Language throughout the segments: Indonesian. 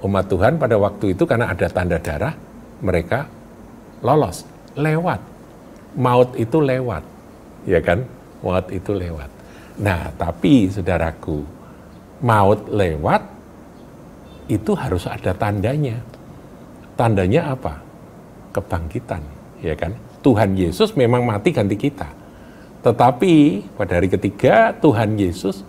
umat Tuhan pada waktu itu karena ada tanda darah, mereka lolos, lewat. Maut itu lewat, ya kan? Maut itu lewat. Nah, tapi saudaraku, maut lewat itu harus ada tandanya. Tandanya apa? Kebangkitan, ya kan? Tuhan Yesus memang mati ganti kita. Tetapi pada hari ketiga Tuhan Yesus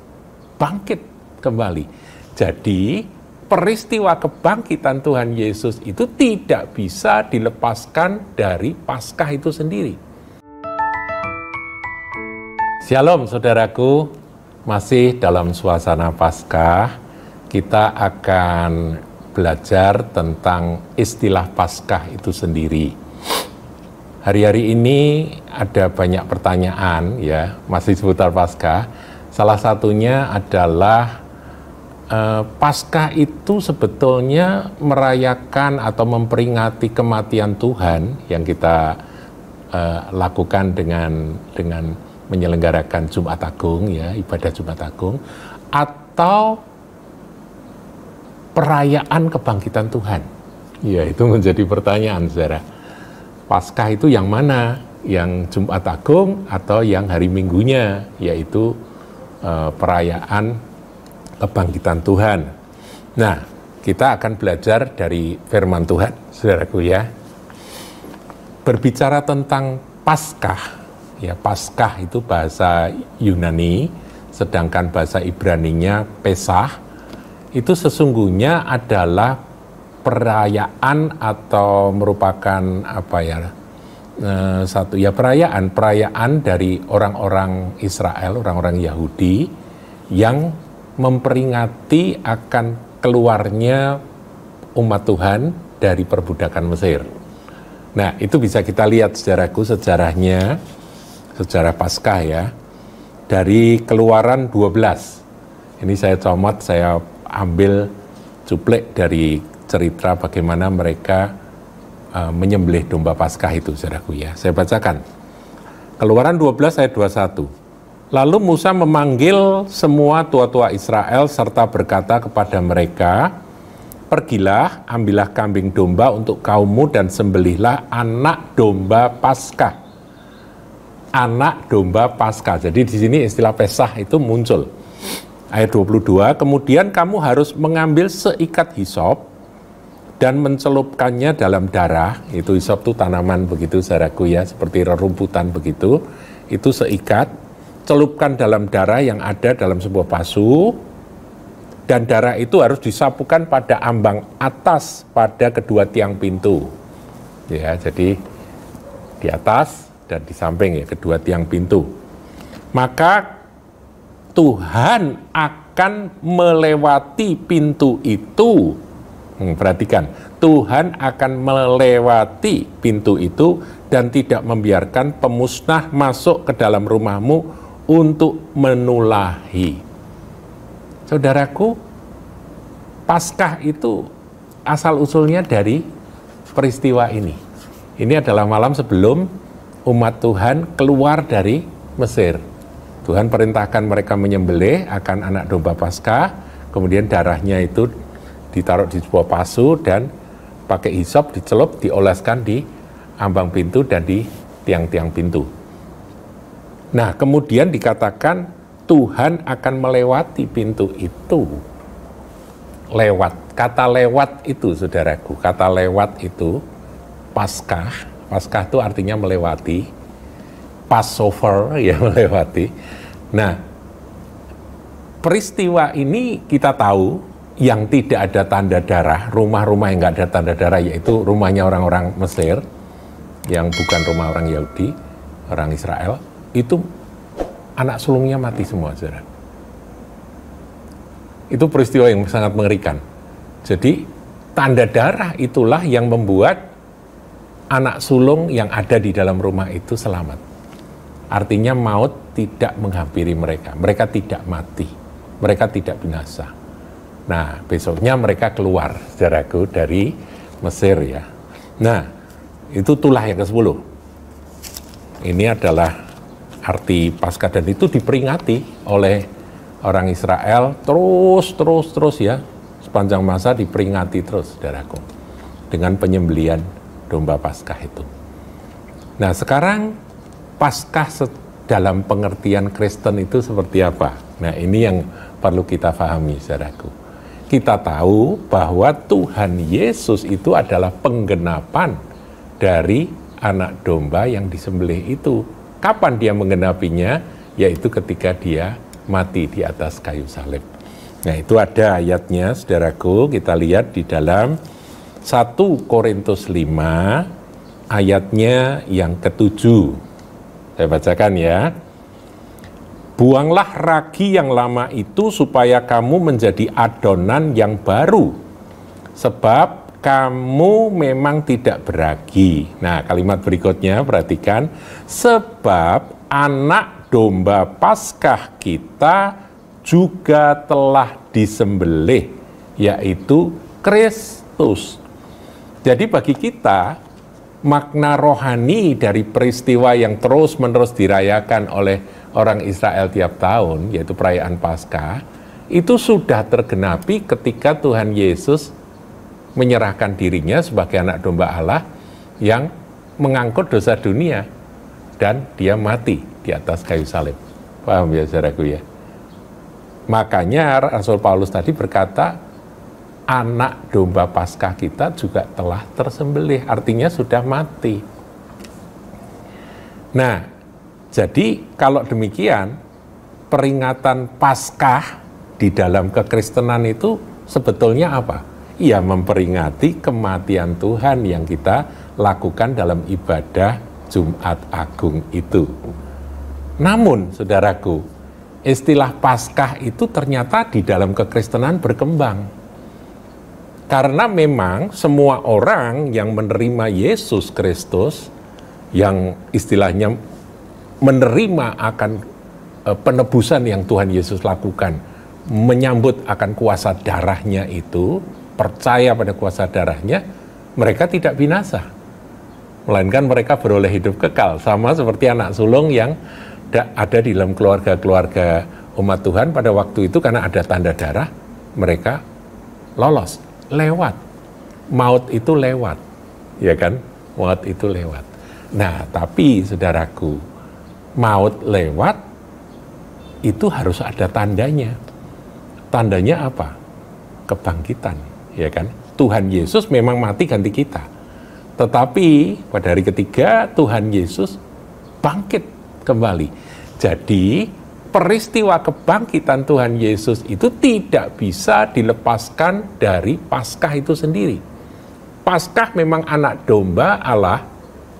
bangkit kembali. Jadi peristiwa kebangkitan Tuhan Yesus itu tidak bisa dilepaskan dari Paskah itu sendiri. Shalom saudaraku, masih dalam suasana Paskah, kita akan belajar tentang istilah Paskah itu sendiri. Hari-hari ini ada banyak pertanyaan ya, masih seputar Paskah. Salah satunya adalah Paskah itu sebetulnya merayakan atau memperingati kematian Tuhan yang kita lakukan dengan menyelenggarakan Jumat Agung ya, ibadah Jumat Agung, atau perayaan kebangkitan Tuhan. Ya, itu menjadi pertanyaan, saudara. Paskah itu yang mana? Yang Jumat Agung atau yang hari Minggunya, yaitu perayaan kebangkitan Tuhan. Nah, kita akan belajar dari firman Tuhan, saudaraku ya. Berbicara tentang Paskah, ya Paskah itu bahasa Yunani, sedangkan bahasa Ibraninya Pesach, itu sesungguhnya adalah perayaan atau merupakan apa ya, satu ya perayaan dari orang-orang Israel, orang-orang Yahudi yang memperingati akan keluarnya umat Tuhan dari perbudakan Mesir. Nah, itu bisa kita lihat saudaraku sejarahnya, sejarah Paskah ya, dari Keluaran 12. Ini saya comot, saya ambil cuplek dari cerita bagaimana mereka menyembelih domba Paskah itu, saudaraku ya. Saya bacakan. Keluaran 12 ayat 21. Lalu Musa memanggil semua tua-tua Israel serta berkata kepada mereka, "Pergilah, ambillah kambing domba untuk kaummu dan sembelihlah anak domba Paskah." Anak domba Paskah. Jadi di sini istilah Pesach itu muncul. Ayat 22, kemudian kamu harus mengambil seikat hisop dan mencelupkannya dalam darah. Itu hisop itu tanaman begitu, saudaraku ya, seperti rerumputan begitu. Itu seikat. Celupkan dalam darah yang ada dalam sebuah pasu, dan darah itu harus disapukan pada ambang atas pada kedua tiang pintu. Ya, jadi di atas dan di samping ya, kedua tiang pintu. Maka Tuhan akan melewati pintu itu. Perhatikan, Tuhan akan melewati pintu itu dan tidak membiarkan pemusnah masuk ke dalam rumahmu untuk menulahi. Saudaraku, Paskah itu asal-usulnya dari peristiwa ini. Ini adalah malam sebelum umat Tuhan keluar dari Mesir. Tuhan perintahkan mereka menyembelih akan anak domba Paskah, kemudian darahnya itu ditaruh di sebuah pasu dan pakai hisop dicelup, dioleskan di ambang pintu dan di tiang-tiang pintu. Nah, kemudian dikatakan Tuhan akan melewati pintu itu. Lewat, kata lewat itu saudaraku, kata lewat itu Paskah. Paskah itu artinya melewati. Passover ya, melewati. Nah, peristiwa ini kita tahu yang tidak ada tanda darah, rumah-rumah yang nggak ada tanda darah, yaitu rumahnya orang-orang Mesir, yang bukan rumah orang Yahudi, orang Israel, itu anak sulungnya mati semua, saudara. Itu peristiwa yang sangat mengerikan. Jadi, tanda darah itulah yang membuat anak sulung yang ada di dalam rumah itu selamat. Artinya maut tidak menghampiri mereka. Mereka tidak mati. Mereka tidak binasa. Nah, besoknya mereka keluar, saudaraku, dari Mesir ya. Nah, itu tulah yang ke-10. Ini adalah arti Paskah, dan itu diperingati oleh orang Israel terus ya, sepanjang masa diperingati terus, saudaraku, dengan penyembelihan domba Paskah itu. Nah, sekarang Paskah dalam pengertian Kristen itu seperti apa? Nah, ini yang perlu kita pahami, saudaraku. Kita tahu bahwa Tuhan Yesus itu adalah penggenapan dari anak domba yang disembelih itu. Kapan dia menggenapinya? Yaitu ketika dia mati di atas kayu salib. Nah, itu ada ayatnya, saudaraku. Kita lihat di dalam 1 Korintus 5, ayatnya yang ke-7. Saya bacakan ya. Buanglah ragi yang lama itu supaya kamu menjadi adonan yang baru. Sebab kamu memang tidak beragi. Nah, kalimat berikutnya perhatikan. Sebab anak domba Paskah kita juga telah disembelih, yaitu Kristus. Jadi bagi kita, makna rohani dari peristiwa yang terus-menerus dirayakan oleh orang Israel tiap tahun, yaitu perayaan Paskah, itu sudah tergenapi ketika Tuhan Yesus menyerahkan dirinya sebagai anak domba Allah yang mengangkut dosa dunia, dan dia mati di atas kayu salib. Paham ya, saudaraku ya? Makanya Rasul Paulus tadi berkata, anak domba Paskah kita juga telah tersembelih, artinya sudah mati. Nah, jadi kalau demikian, peringatan Paskah di dalam kekristenan itu sebetulnya apa? Ya, memperingati kematian Tuhan yang kita lakukan dalam ibadah Jumat Agung itu. Namun, saudaraku, istilah Paskah itu ternyata di dalam kekristenan berkembang. Karena memang semua orang yang menerima Yesus Kristus, yang istilahnya menerima akan penebusan yang Tuhan Yesus lakukan, menyambut akan kuasa darahnya itu, percaya pada kuasa darahnya, mereka tidak binasa. Melainkan mereka beroleh hidup kekal. Sama seperti anak sulung yang ada di dalam keluarga-keluarga umat Tuhan pada waktu itu, karena ada tanda darah, mereka lolos, lewat. Maut itu lewat, ya kan? Maut itu lewat. Nah, tapi saudaraku, maut lewat itu harus ada tandanya. Tandanya apa? Kebangkitan, ya kan? Tuhan Yesus memang mati ganti kita. Tetapi pada hari ketiga Tuhan Yesus bangkit kembali. Jadi peristiwa kebangkitan Tuhan Yesus itu tidak bisa dilepaskan dari Paskah itu sendiri. Paskah memang anak domba Allah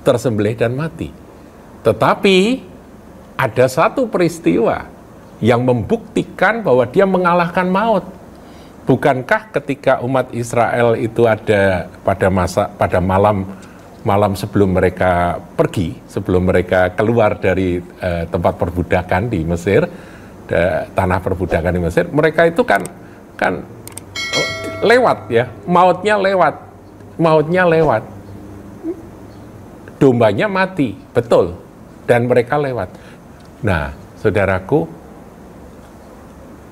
tersembelih dan mati. Tetapi ada satu peristiwa yang membuktikan bahwa dia mengalahkan maut. Bukankah ketika umat Israel itu ada pada malam sebelum mereka pergi, sebelum mereka keluar dari tempat perbudakan di Mesir, tanah perbudakan di Mesir, mereka itu kan lewat ya, mautnya lewat, dombanya mati, betul, dan mereka lewat. Nah, saudaraku,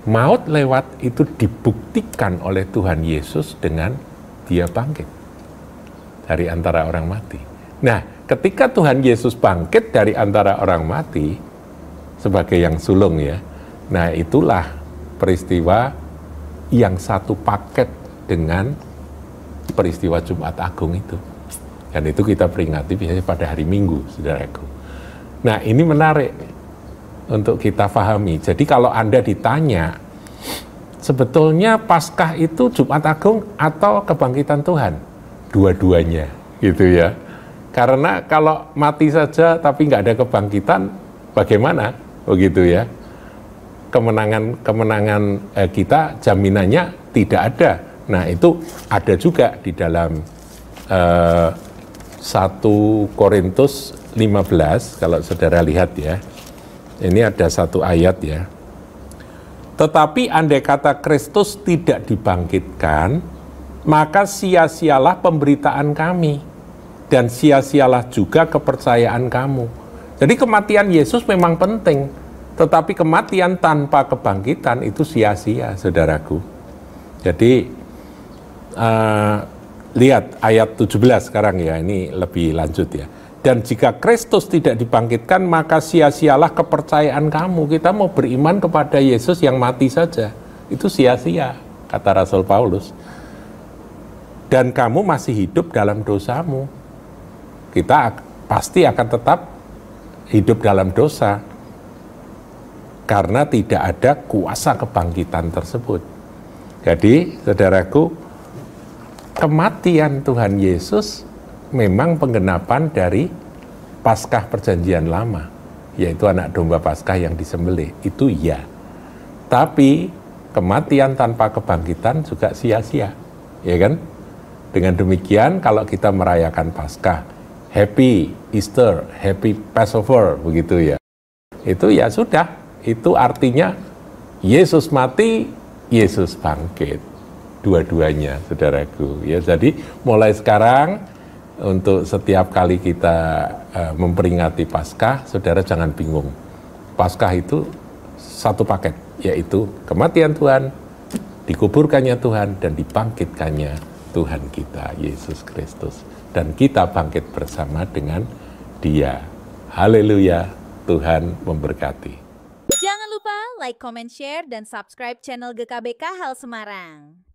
maut lewat itu dibuktikan oleh Tuhan Yesus dengan dia bangkit dari antara orang mati. Nah, ketika Tuhan Yesus bangkit dari antara orang mati sebagai yang sulung ya, nah itulah peristiwa yang satu paket dengan peristiwa Jumat Agung itu. Dan itu kita peringati biasanya pada hari Minggu, saudaraku. Nah, ini menarik untuk kita pahami. Jadi kalau Anda ditanya, sebetulnya Paskah itu Jumat Agung atau kebangkitan Tuhan? Dua-duanya, gitu ya. Karena kalau mati saja tapi nggak ada kebangkitan, bagaimana? Begitu ya. Kemenangan kita jaminannya tidak ada. Nah, itu ada juga di dalam 1 Korintus 15, kalau saudara lihat ya. Ini ada satu ayat ya. Tetapi andai kata Kristus tidak dibangkitkan, maka sia-sialah pemberitaan kami, dan sia-sialah juga kepercayaan kamu. Jadi kematian Yesus memang penting, tetapi kematian tanpa kebangkitan itu sia-sia, saudaraku. Jadi lihat ayat 17 sekarang ya, ini lebih lanjut ya. Dan jika Kristus tidak dibangkitkan, maka sia-sialah kepercayaan kamu. Kita mau beriman kepada Yesus yang mati saja, itu sia-sia, kata Rasul Paulus. Dan kamu masih hidup dalam dosamu. Kita pasti akan tetap hidup dalam dosa, karena tidak ada kuasa kebangkitan tersebut. Jadi, saudaraku, kematian Tuhan Yesus memang penggenapan dari Paskah Perjanjian Lama, yaitu anak domba Paskah yang disembelih, itu ya. Tapi kematian tanpa kebangkitan juga sia-sia, ya kan? Dengan demikian, kalau kita merayakan Paskah, Happy Easter, Happy Passover, begitu ya. Itu ya sudah, itu artinya Yesus mati, Yesus bangkit. Dua-duanya, saudaraku. Ya, jadi mulai sekarang untuk setiap kali kita memperingati Paskah, saudara jangan bingung. Paskah itu satu paket, yaitu kematian Tuhan, dikuburkannya Tuhan, dan dibangkitkannya Tuhan kita, Yesus Kristus. Dan kita bangkit bersama dengan Dia. Haleluya, Tuhan memberkati. Jangan lupa like, comment, share, dan subscribe channel GKBK Hal Semarang.